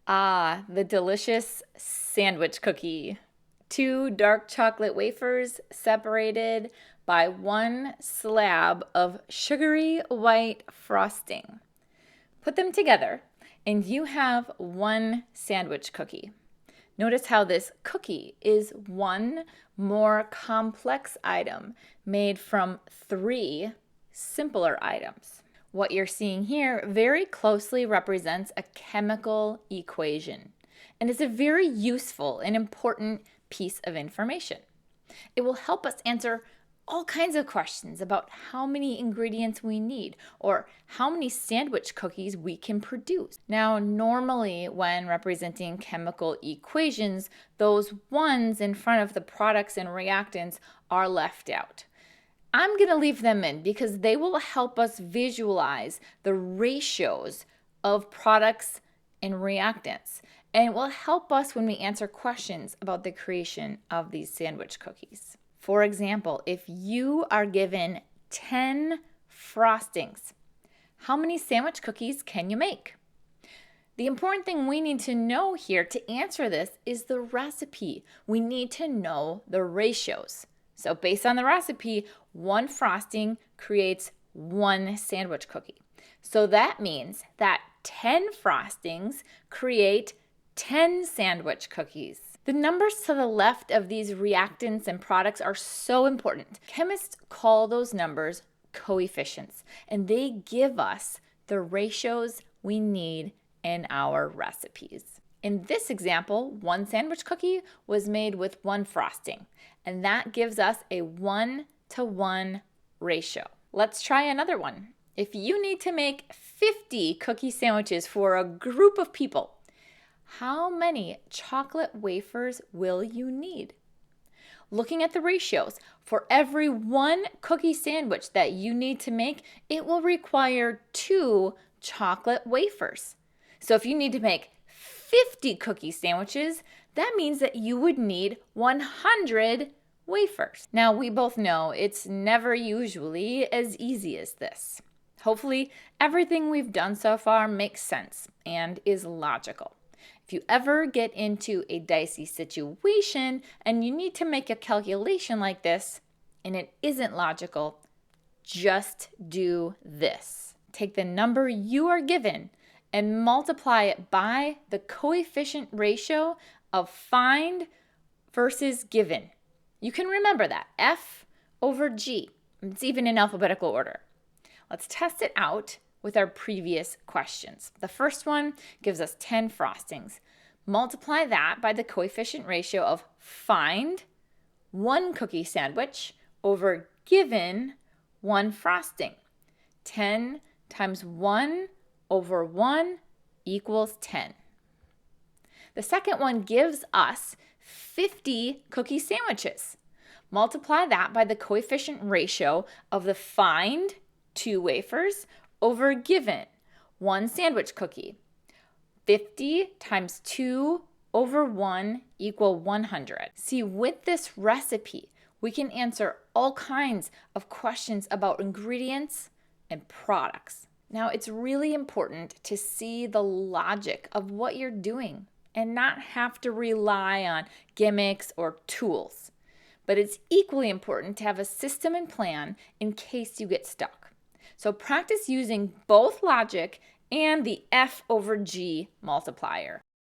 Ah, the delicious sandwich cookie. Two dark chocolate wafers separated by one slab of sugary white frosting. Put them together and you have one sandwich cookie. Notice how this cookie is one more complex item made from three simpler items. What you're seeing here very closely represents a chemical equation, and it's a very useful and important piece of information. It will help us answer all kinds of questions about how many ingredients we need or how many sandwich cookies we can produce. Now, normally when representing chemical equations, those ones in front of the products and reactants are left out. I'm going to leave them in because they will help us visualize the ratios of products and reactants, and it will help us when we answer questions about the creation of these sandwich cookies. For example, if you are given 10 frostings, how many sandwich cookies can you make? The important thing we need to know here to answer this is the recipe. We need to know the ratios. So based on the recipe, one frosting creates one sandwich cookie. So that means that 10 frostings create 10 sandwich cookies. The numbers to the left of these reactants and products are so important. Chemists call those numbers coefficients, and they give us the ratios we need in our recipes. In this example, one sandwich cookie was made with one frosting, and that gives us a 1-to-1 ratio. Let's try another one. If you need to make 50 cookie sandwiches for a group of people, how many chocolate wafers will you need? Looking at the ratios, for every one cookie sandwich that you need to make, it will require 2 chocolate wafers. So if you need to make 50 cookie sandwiches, that means that you would need 100 wafers. Now, we both know it's never usually as easy as this. Hopefully, everything we've done so far makes sense and is logical. If you ever get into a dicey situation and you need to make a calculation like this and it isn't logical, just do this. Take the number you are given and multiply it by the coefficient ratio of find versus given. You can remember that, F over G. It's even in alphabetical order. Let's test it out with our previous questions. The first one gives us 10 frostings. Multiply that by the coefficient ratio of find one cookie sandwich over given one frosting. 10 times 1 over 1 equals 10. The second one gives us 50 cookie sandwiches. Multiply that by the coefficient ratio of the find 2 wafers over given 1 sandwich cookie. 50 times 2 over 1 equal 100. See, with this recipe, we can answer all kinds of questions about ingredients and products. Now, it's really important to see the logic of what you're doing and not have to rely on gimmicks or tools. But it's equally important to have a system and plan in case you get stuck. So practice using both logic and the F over G multiplier.